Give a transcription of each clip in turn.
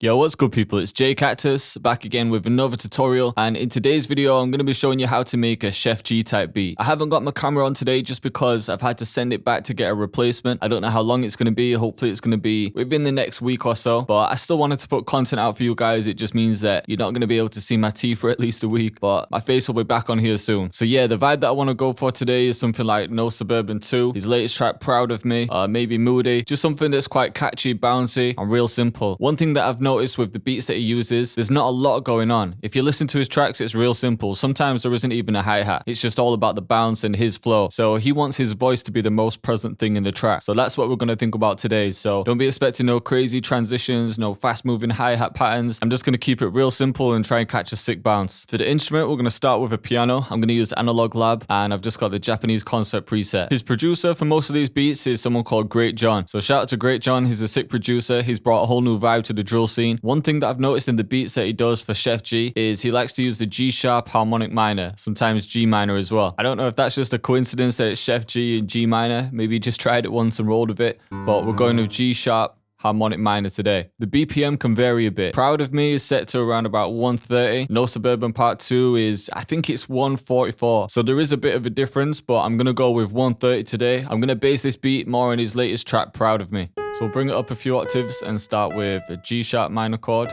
Yo, what's good people, it's Cactus back again with another tutorial, and in today's video I'm going to be showing you how to make a Sheff G type beat. I haven't got my camera on today just because I've had to send it back to get a replacement. I don't know how long it's going to be, hopefully it's going to be within the next week or so, but I still wanted to put content out for you guys. It just means that you're not going to be able to see my teeth for at least a week, but my face will be back on here soon. So yeah, the vibe that I want to go for today is something like No Suburban 2, his latest track Proud of Me, maybe Moody, just something that's quite catchy, bouncy, and real simple. One thing that I've noticed with the beats that he uses, there's not a lot going on. If you listen to his tracks, it's real simple. Sometimes there isn't even a hi-hat. It's just all about the bounce and his flow. So he wants his voice to be the most present thing in the track. So that's what we're going to think about today. So don't be expecting no crazy transitions, no fast moving hi-hat patterns. I'm just going to keep it real simple and try and catch a sick bounce. For the instrument, we're going to start with a piano. I'm going to use Analog Lab, and I've just got the Japanese concept preset. His producer for most of these beats is someone called Great John. So shout out to Great John. He's a sick producer. He's brought a whole new vibe to the drill scene. One thing that I've noticed in the beats that he does for Sheff G is he likes to use the G sharp harmonic minor, sometimes G minor as well. I don't know if that's just a coincidence that it's Sheff G and G minor. Maybe he just tried it once and rolled with it, but we're going with G sharp harmonic minor today. The BPM can vary a bit. Proud of Me is set to around about 130. No Suburban Part 2 is, I think it's 144. So there is a bit of a difference, but I'm gonna go with 130 today. I'm gonna base this beat more on his latest track, Proud of Me. So we'll bring it up a few octaves and start with a G sharp minor chord.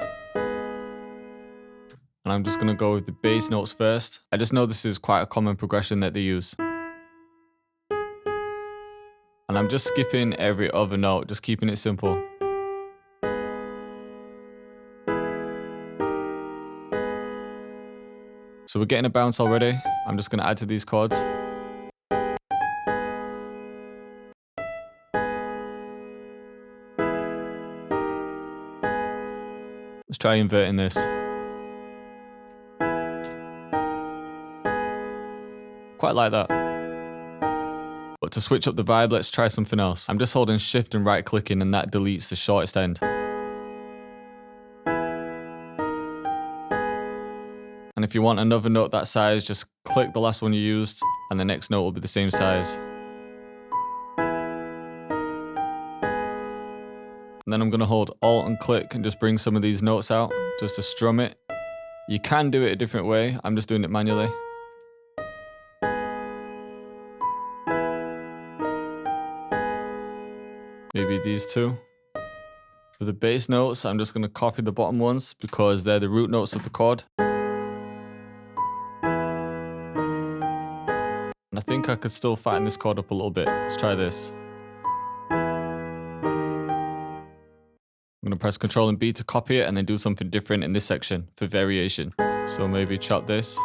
And I'm just gonna go with the bass notes first. I just know this is quite a common progression that they use. And I'm just skipping every other note, just keeping it simple. So we're getting a bounce already. I'm just gonna add to these chords. Let's try inverting this. Quite like that. But to switch up the vibe, let's try something else. I'm just holding shift and right clicking, and that deletes the shortest end. And if you want another note that size, just click the last one you used and the next note will be the same size. And then I'm going to hold Alt and click and just bring some of these notes out just to strum it. You can do it a different way. I'm just doing it manually. Maybe these two. For the bass notes, I'm just going to copy the bottom ones because they're the root notes of the chord. And I think I could still fatten this chord up a little bit. Let's try this. I'm going to press Ctrl and B to copy it and then do something different in this section for variation. So maybe chop this.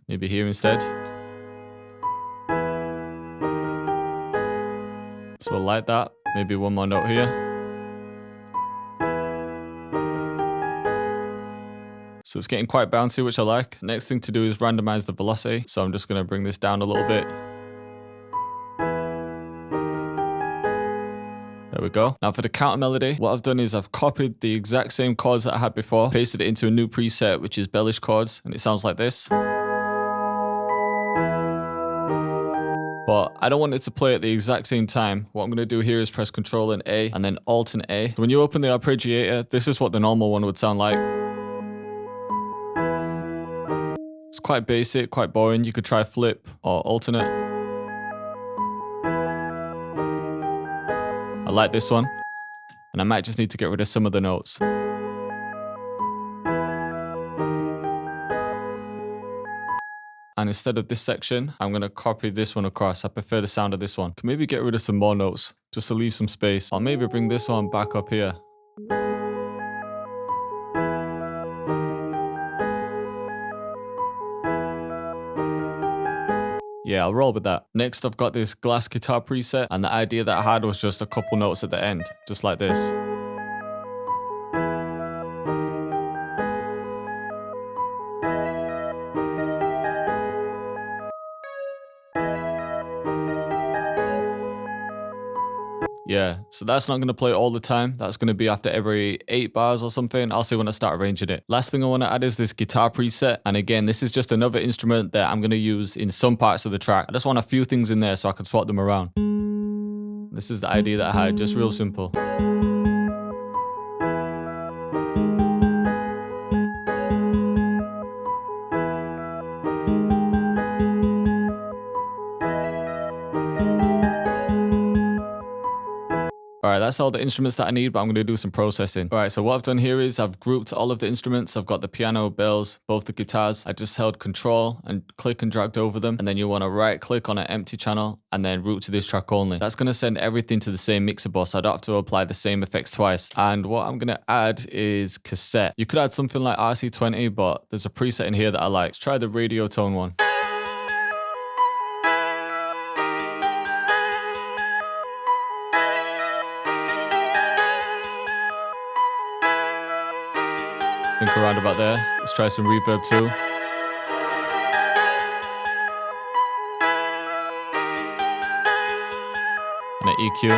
Maybe here instead. So like that, maybe one more note here. So it's getting quite bouncy, which I like. Next thing to do is randomize the velocity. So I'm just gonna bring this down a little bit. There we go. Now for the counter melody, what I've done is I've copied the exact same chords that I had before, pasted it into a new preset, which is bellish chords, and it sounds like this. But I don't want it to play at the exact same time. What I'm going to do here is press Ctrl and A and then Alt and A. So when you open the arpeggiator, this is what the normal one would sound like. It's quite basic, quite boring. You could try flip or alternate. I like this one. And I might just need to get rid of some of the notes. And instead of this section, I'm going to copy this one across. I prefer the sound of this one. Can maybe get rid of some more notes just to leave some space. I'll maybe bring this one back up here. Yeah, I'll roll with that. Next, I've got this glass guitar preset, and the idea that I had was just a couple notes at the end, just like this. Yeah, so that's not going to play all the time. That's going to be after every 8 bars or something. I'll see when I start arranging it. Last thing I want to add is this guitar preset. And again, this is just another instrument that I'm going to use in some parts of the track. I just want a few things in there so I can swap them around. This is the idea that I had, just real simple. Alright, that's all the instruments that I need, but I'm going to do some processing. Alright, so what I've done here is I've grouped all of the instruments. I've got the piano, bells, both the guitars. I just held control and click and dragged over them. And then you want to right click on an empty channel and then route to this track only. That's going to send everything to the same mixer bus. So I don't have to apply the same effects twice. And what I'm going to add is cassette. You could add something like RC20, but there's a preset in here that I like. Let's try the radio tone one. Think around about there. Let's try some reverb too. And an EQ.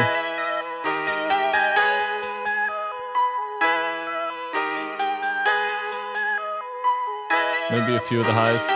Maybe a few of the highs.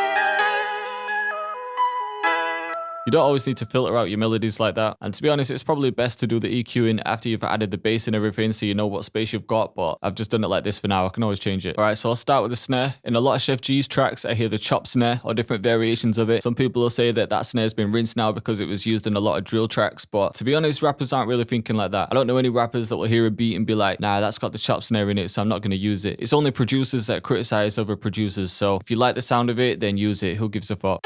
You don't always need to filter out your melodies like that. And to be honest, it's probably best to do the EQing after you've added the bass and everything so you know what space you've got, but I've just done it like this for now. I can always change it. Alright, so I'll start with the snare. In a lot of Sheff G's tracks, I hear the chop snare or different variations of it. Some people will say that snare's been rinsed now because it was used in a lot of drill tracks, but to be honest, rappers aren't really thinking like that. I don't know any rappers that will hear a beat and be like, nah, that's got the chop snare in it, so I'm not going to use it. It's only producers that criticize other producers, so if you like the sound of it, then use it. Who gives a fuck?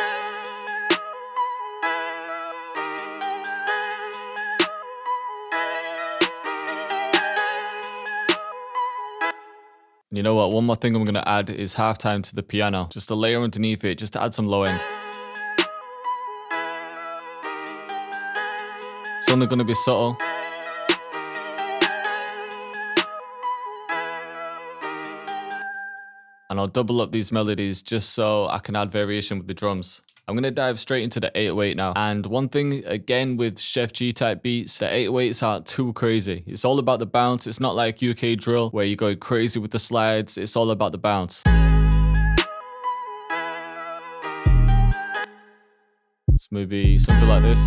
You know what, one more thing I'm going to add is halftime to the piano. Just a layer underneath it, just to add some low end. It's only going to be subtle. And I'll double up these melodies just so I can add variation with the drums. I'm going to dive straight into the 808 now. And one thing, again, with Sheff G type beats, the 808s aren't too crazy. It's all about the bounce. It's not like UK drill where you go crazy with the slides. It's all about the bounce. It's maybe something like this.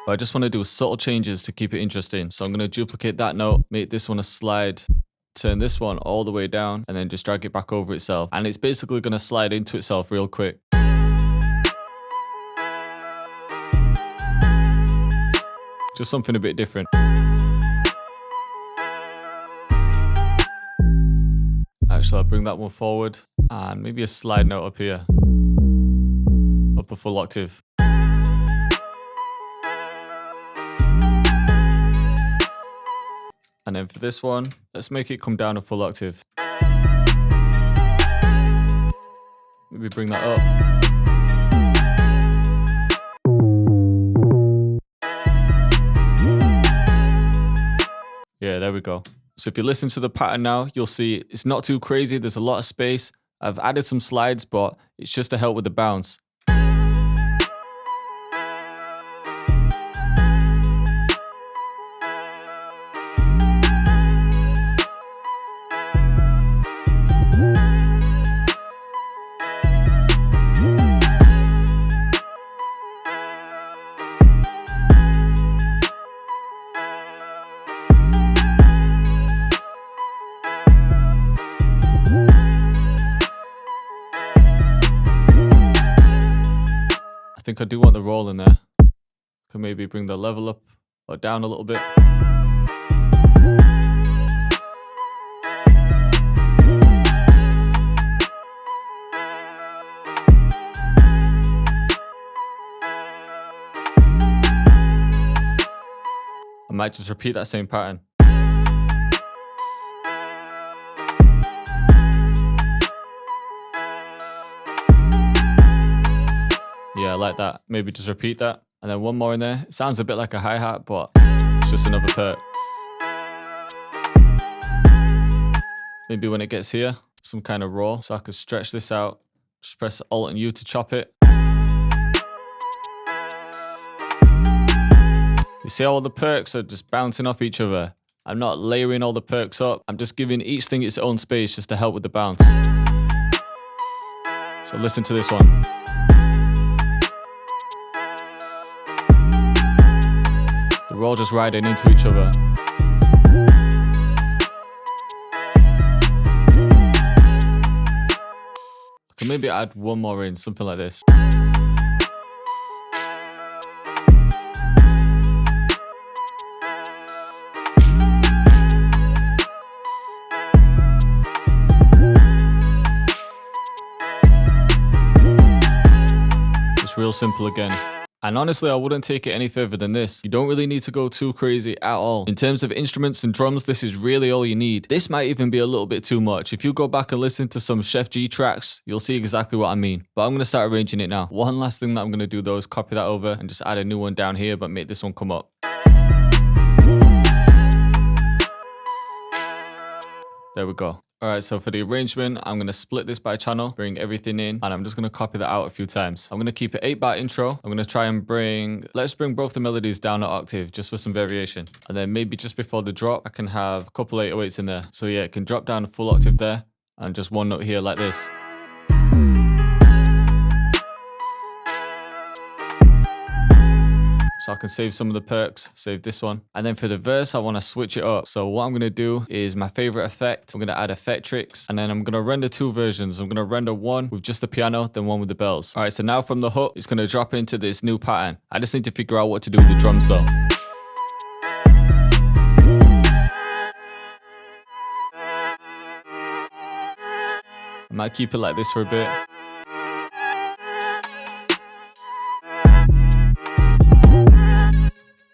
But I just want to do subtle changes to keep it interesting. So I'm going to duplicate that note, make this one a slide, turn this one all the way down, and then just drag it back over itself. And it's basically going to slide into itself real quick. Just something a bit different. Actually, I'll bring that one forward and maybe a slide note up here. Up a full octave. And then for this one, let's make it come down a full octave. Maybe bring that up. Yeah, there we go. So if you listen to the pattern now, you'll see it's not too crazy. There's a lot of space. I've added some slides, but it's just to help with the bounce. I think I do want the roll in there. Could maybe bring the level up or down a little bit. I might just repeat that same pattern. Yeah, I like that. Maybe just repeat that. And then one more in there. It sounds a bit like a hi-hat, but it's just another perk. Maybe when it gets here, some kind of roll. So I could stretch this out. Just press Alt and U to chop it. You see all the perks are just bouncing off each other. I'm not layering all the perks up. I'm just giving each thing its own space just to help with the bounce. So listen to this one. We're all just riding into each other. I can maybe add one more in, something like this. simple again. And honestly, I wouldn't take it any further than this. You don't really need to go too crazy at all. In terms of instruments and drums, this is really all you need. This might even be a little bit too much. If you go back and listen to some Sheff G tracks, you'll see exactly what I mean. But I'm going to start arranging it now. One last thing that I'm going to do though is copy that over and just add a new one down here, but make this one come up. There we go. Alright, so for the arrangement, I'm going to split this by channel, bring everything in, and I'm just going to copy that out a few times. I'm going to keep it 8-bar intro. I'm going to try and let's bring both the melodies down an octave, just for some variation. And then maybe just before the drop, I can have a couple 808s in there. So yeah, it can drop down a full octave there, and just one note here like this. So I can save some of the perks, save this one. And then for the verse, I want to switch it up. So what I'm going to do is my favorite effect. I'm going to add effectrix, and then I'm going to render two versions. I'm going to render one with just the piano, then one with the bells. All right, so now from the hook, it's going to drop into this new pattern. I just need to figure out what to do with the drums though. I might keep it like this for a bit.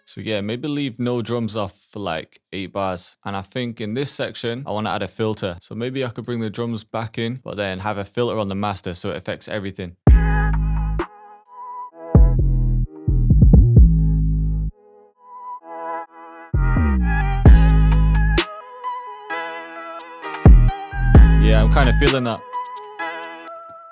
So yeah, maybe leave no drums off for like 8 bars. And I think in this section, I want to add a filter. So maybe I could bring the drums back in, but then have a filter on the master so it affects everything. Yeah, I'm kind of feeling that.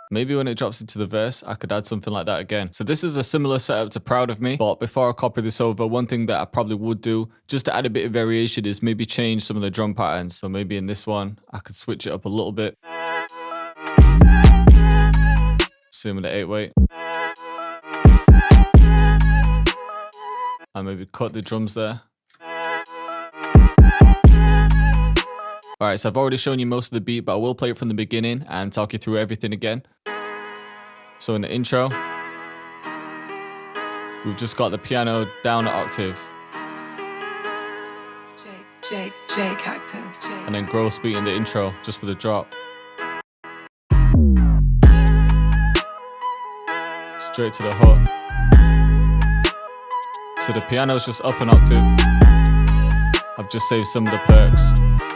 Maybe when it drops into the verse, I could add something like that again. So this is a similar setup to Proud of Me. But before I copy this over, one thing that I probably would do, just to add a bit of variation, is maybe change some of the drum patterns. So maybe in this one, I could switch it up a little bit. Same with the 808. And maybe cut the drums there. Alright, so I've already shown you most of the beat, but I will play it from the beginning and talk you through everything again. So in the intro, we've just got the piano down an octave. Cactus. And then gross beat in the intro, just for the drop. Straight to the hook. So the piano's just up an octave. I've just saved some of the perks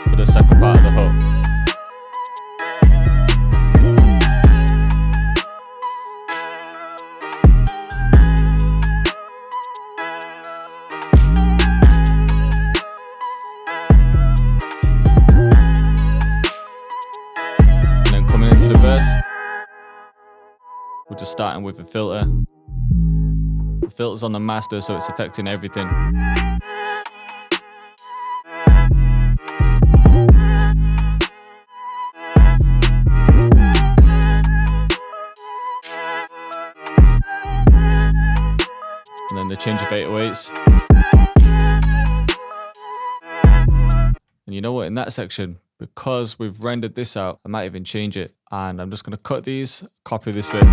for the second part of the hook. And then coming into the verse, we're just starting with a filter. The filter's on the master, so it's affecting everything. And then the change of 808s. And you know what, in that section, because we've rendered this out, I might even change it. And I'm just going to cut these, copy this bit.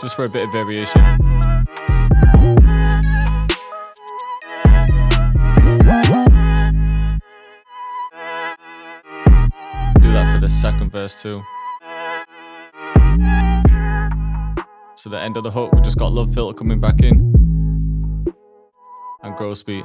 Just for a bit of variation. Do that for the second verse too. So the end of the hook, we just got Love Filter coming back in. And gross beat.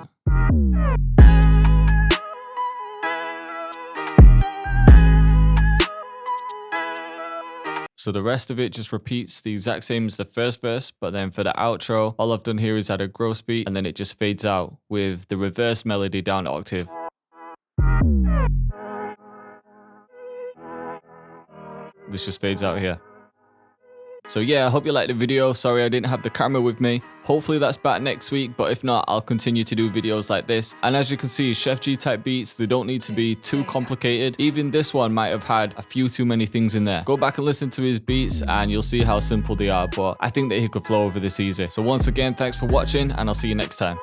So the rest of it just repeats the exact same as the first verse, but then for the outro, all I've done here is add a gross beat, and then it just fades out with the reverse melody down an octave. This just fades out here. So yeah, I hope you liked the video. Sorry I didn't have the camera with me. Hopefully that's back next week, but if not, I'll continue to do videos like this. And as you can see, Sheff G type beats, they don't need to be too complicated. Even this one might have had a few too many things in there. Go back and listen to his beats and you'll see how simple they are, but I think that he could flow over this easy. So once again, thanks for watching and I'll see you next time.